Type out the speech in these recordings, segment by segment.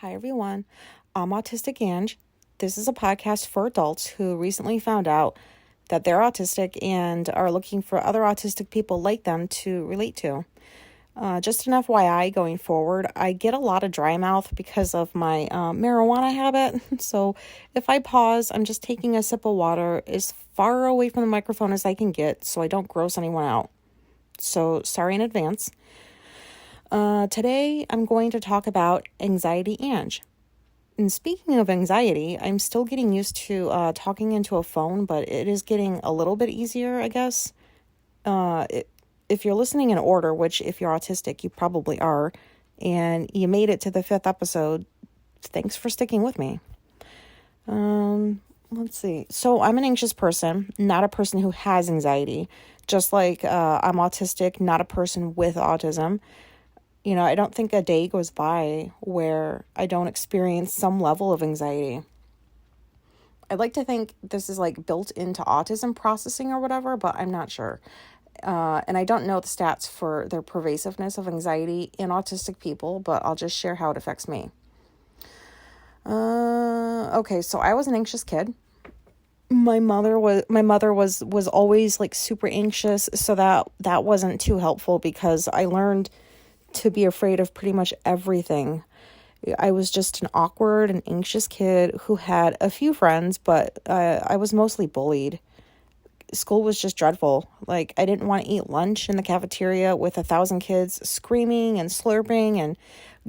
Hi, everyone. I'm Autistic Ange. This is a podcast for adults who recently found out that they're autistic and are looking for other autistic people like them to relate to. Just an FYI going forward, I get a lot of dry mouth because of my marijuana habit. So if I pause, I'm just taking a sip of water as far away from the microphone as I can get so I don't gross anyone out. So sorry in advance. Today, I'm going to talk about anxiety Ange. And speaking of anxiety, I'm still getting used to talking into a phone, but it is getting a little bit easier, I guess. If you're listening in order, which if you're autistic, you probably are, and you made it to the 5th episode, thanks for sticking with me. Let's see. So I'm an anxious person, not a person who has anxiety. Just like I'm autistic, not a person with autism. I don't think a day goes by where I don't experience some level of anxiety. I'd like to think this is like built into autism processing or whatever, but I'm not sure. And I don't know the stats for their pervasiveness of anxiety in autistic people, but I'll just share how it affects me. Okay, so I was an anxious kid. My mother was always like super anxious, so that wasn't too helpful because I learned to be afraid of pretty much everything. I was just an awkward and anxious kid who had a few friends, but I was mostly bullied. School was just dreadful. Like, I didn't want to eat lunch in the cafeteria with 1,000 kids screaming and slurping and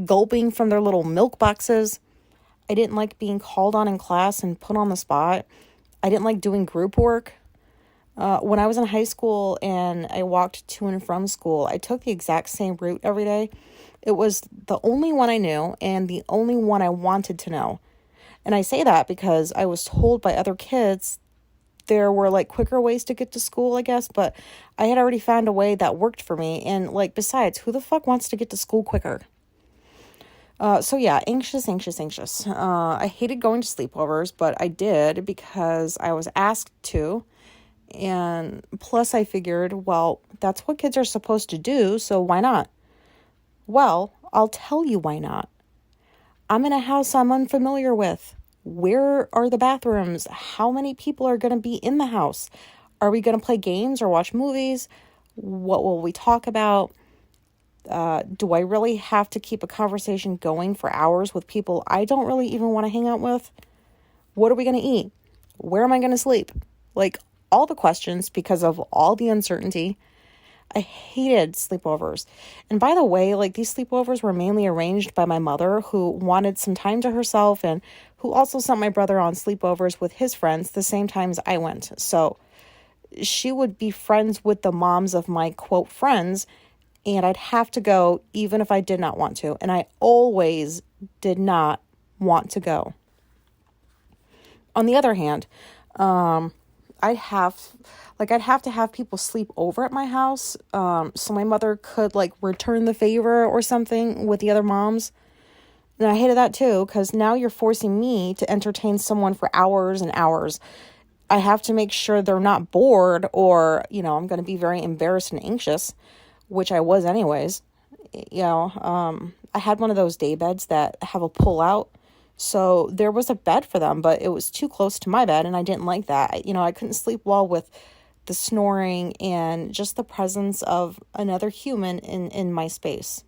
gulping from their little milk boxes. I didn't like being called on in class and put on the spot. I didn't like doing group work. When I was in high school and I walked to and from school, I took the exact same route every day. It was the only one I knew and the only one I wanted to know. And I say that because I was told by other kids there were like quicker ways to get to school, I guess, but I had already found a way that worked for me. And like, besides, who the fuck wants to get to school quicker? So yeah, anxious. I hated going to sleepovers, but I did because I was asked to. And plus I figured, well, that's what kids are supposed to do, so why not? Well, I'll tell you why not. I'm in a house I'm unfamiliar with. Where are the bathrooms? How many people are going to be in the house? Are we going to play games or watch movies? What will we talk about? Do I really have to keep a conversation going for hours with people I don't really even want to hang out with? What are we going to eat? Where am I going to sleep? Like, all the questions because of all the uncertainty. I hated sleepovers. And by the way, like, these sleepovers were mainly arranged by my mother, who wanted some time to herself and who also sent my brother on sleepovers with his friends the same times I went. So she would be friends with the moms of my quote friends, and I'd have to go even if I did not want to. And I always did not want to go. On the other hand, I'd have to have people sleep over at my house, so my mother could like return the favor or something with the other moms. And I hated that too, because now you're forcing me to entertain someone for hours and hours. I have to make sure they're not bored or, I'm going to be very embarrassed and anxious, which I was anyways. I had one of those day beds that have a pull out. So there was a bed for them, but it was too close to my bed, and I didn't like that. I couldn't sleep well with the snoring and just the presence of another human in my space.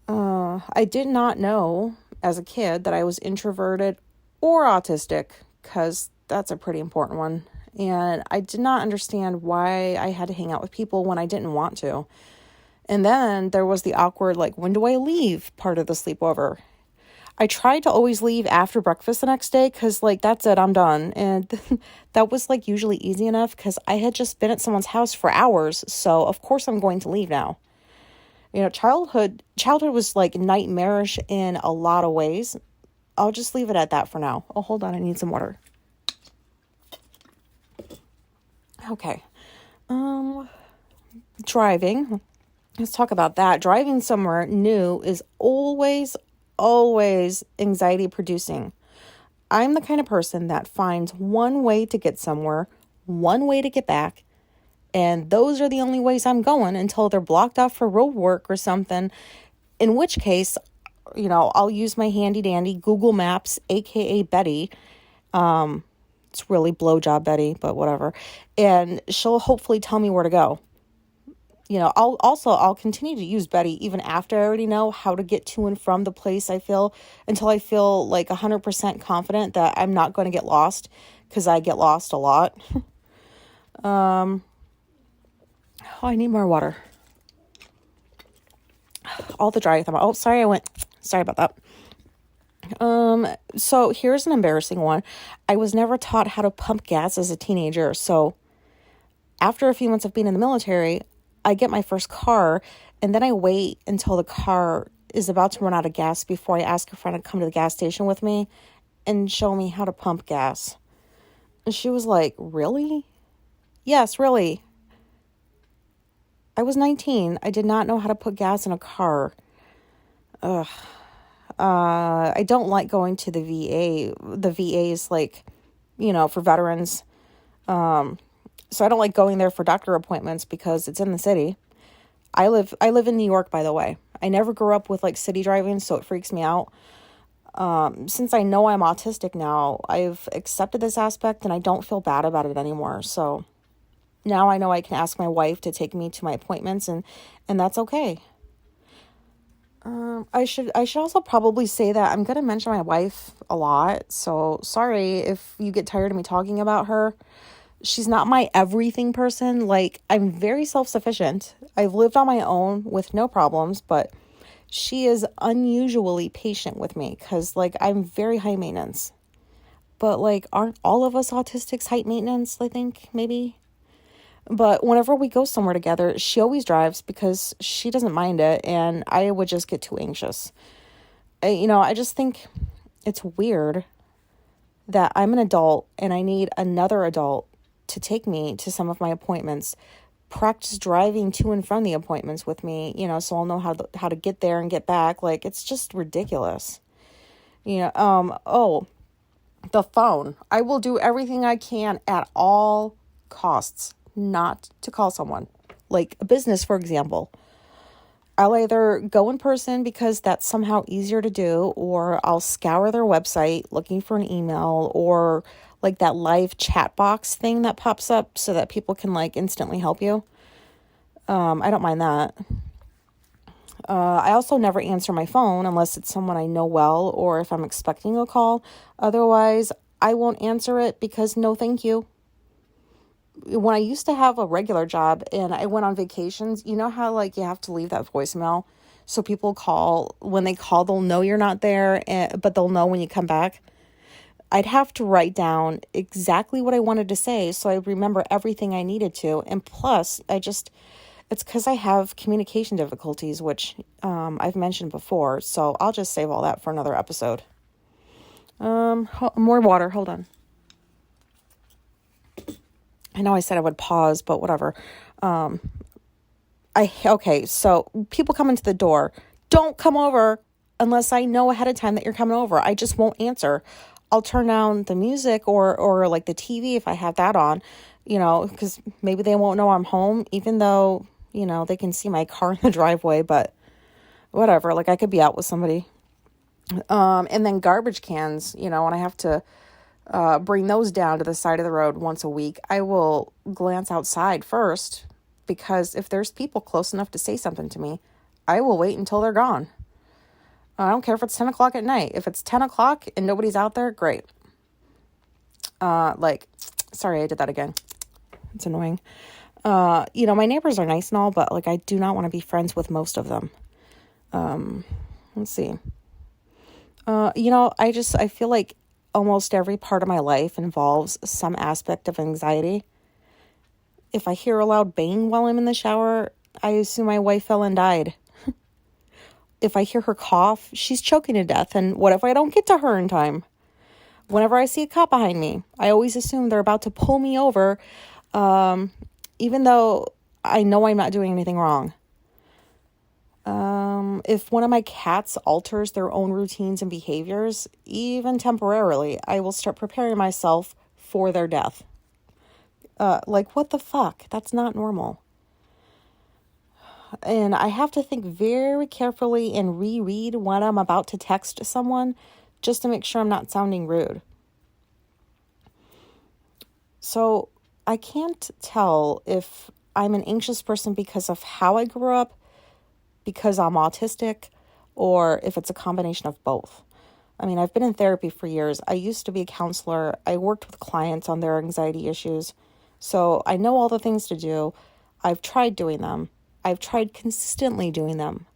I did not know as a kid that I was introverted or autistic, because that's a pretty important one. And I did not understand why I had to hang out with people when I didn't want to. And then there was the awkward, like, when do I leave part of the sleepover? I tried to always leave after breakfast the next day because, like, that's it, I'm done. And that was, like, usually easy enough because I had just been at someone's house for hours. So, of course, I'm going to leave now. Childhood was, like, nightmarish in a lot of ways. I'll just leave it at that for now. Oh, hold on, I need some water. Okay. Driving. Let's talk about that. Driving somewhere new is always anxiety producing. I'm the kind of person that finds one way to get somewhere, one way to get back, and those are the only ways I'm going until they're blocked off for road work or something, in which case I'll use my handy dandy Google Maps, aka Betty. It's really blowjob Betty, but whatever. And she'll hopefully tell me where to go. I'll continue to use Betty even after I already know how to get to and from the place until I feel like 100% confident that I'm not going to get lost, because I get lost a lot. Oh, I need more water. All the dry thumb. Oh, sorry about that. So here's an embarrassing one. I was never taught how to pump gas as a teenager. So after a few months of being in the military, I get my first car, and then I wait until the car is about to run out of gas before I ask a friend to come to the gas station with me and show me how to pump gas. And she was like, "Really?" "Yes, really." I was 19. I did not know how to put gas in a car. Ugh. I don't like going to the VA. The VA is like, for veterans. So I don't like going there for doctor appointments because it's in the city. I live in New York, by the way. I never grew up with like city driving, so it freaks me out. Since I know I'm autistic now, I've accepted this aspect and I don't feel bad about it anymore. So now I know I can ask my wife to take me to my appointments, and that's okay. I should also probably say that I'm going to mention my wife a lot. So sorry if you get tired of me talking about her. She's not my everything person. Like, I'm very self-sufficient. I've lived on my own with no problems, but she is unusually patient with me because, like, I'm very high maintenance. But, like, aren't all of us autistics high maintenance, I think, maybe? But whenever we go somewhere together, she always drives because she doesn't mind it, and I would just get too anxious. I just think it's weird that I'm an adult and I need another adult to take me to some of my appointments, practice driving to and from the appointments with me, so I'll know how to get there and get back. Like, it's just ridiculous. Oh, the phone. I will do everything I can at all costs not to call someone, like a business, for example. I'll either go in person because that's somehow easier to do, or I'll scour their website looking for an email, or like that live chat box thing that pops up so that people can like instantly help you. I don't mind that. I also never answer my phone unless it's someone I know well, or if I'm expecting a call. Otherwise, I won't answer it because no thank you. When I used to have a regular job and I went on vacations, you know how like you have to leave that voicemail so people call, when they call, they'll know you're not there, but they'll know when you come back. I'd have to write down exactly what I wanted to say so I remember everything I needed to. And plus, it's because I have communication difficulties, which I've mentioned before. So I'll just save all that for another episode. More water. Hold on. I know I said I would pause, but whatever. Okay, so people come into the door. Don't come over unless I know ahead of time that you're coming over. I just won't answer. I'll turn down the music or like the TV if I have that on, because maybe they won't know I'm home, even though, they can see my car in the driveway, but whatever. Like, I could be out with somebody. And then garbage cans, when I have to bring those down to the side of the road once a week, I will glance outside first, because if there's people close enough to say something to me, I will wait until they're gone. I don't care if it's 10 o'clock at night. If it's 10 o'clock and nobody's out there, great. Sorry, I did that again. It's annoying. My neighbors are nice and all, but like, I do not want to be friends with most of them. Let's see. I feel like almost every part of my life involves some aspect of anxiety. If I hear a loud bang while I'm in the shower, I assume my wife fell and died. If I hear her cough, she's choking to death, and what if I don't get to her in time? Whenever I see a cop behind me, I always assume they're about to pull me over, even though I know I'm not doing anything wrong. If one of my cats alters their own routines and behaviors, even temporarily, I will start preparing myself for their death. What the fuck? That's not normal. And I have to think very carefully and reread what I'm about to text someone just to make sure I'm not sounding rude. So I can't tell if I'm an anxious person because of how I grew up, because I'm autistic, or if it's a combination of both. I mean, I've been in therapy for years. I used to be a counselor. I worked with clients on their anxiety issues. So I know all the things to do. I've tried doing them. I've tried consistently doing them.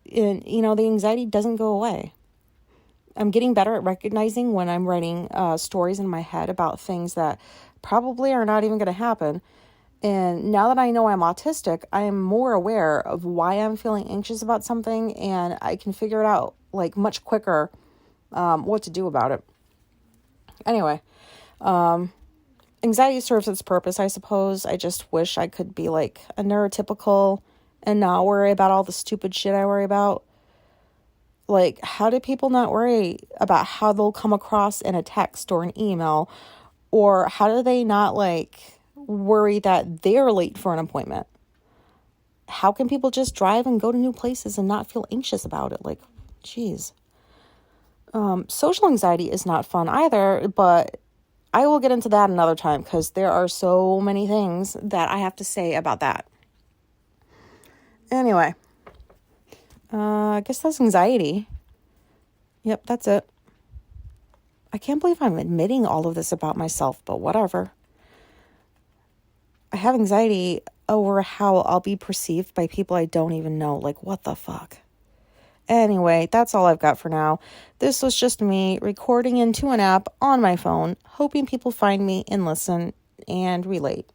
And, the anxiety doesn't go away. I'm getting better at recognizing when I'm writing stories in my head about things that probably are not even going to happen. And now that I know I'm autistic, I am more aware of why I'm feeling anxious about something, and I can figure it out like much quicker what to do about it. Anyway, anxiety serves its purpose, I suppose. I just wish I could be like a neurotypical and not worry about all the stupid shit I worry about. Like, how do people not worry about how they'll come across in a text or an email? Or how do they not, worry that they're late for an appointment? How can people just drive and go to new places and not feel anxious about it? Like, geez. Social anxiety is not fun either, but I will get into that another time because there are so many things that I have to say about that. Anyway. I guess that's anxiety. Yep, that's it. I can't believe I'm admitting all of this about myself, but whatever. I have anxiety over how I'll be perceived by people I don't even know. Like, what the fuck? Anyway, that's all I've got for now. This was just me recording into an app on my phone, hoping people find me and listen and relate.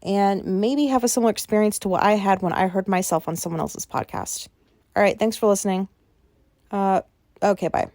And maybe have a similar experience to what I had when I heard myself on someone else's podcast. All right, thanks for listening. Okay, bye.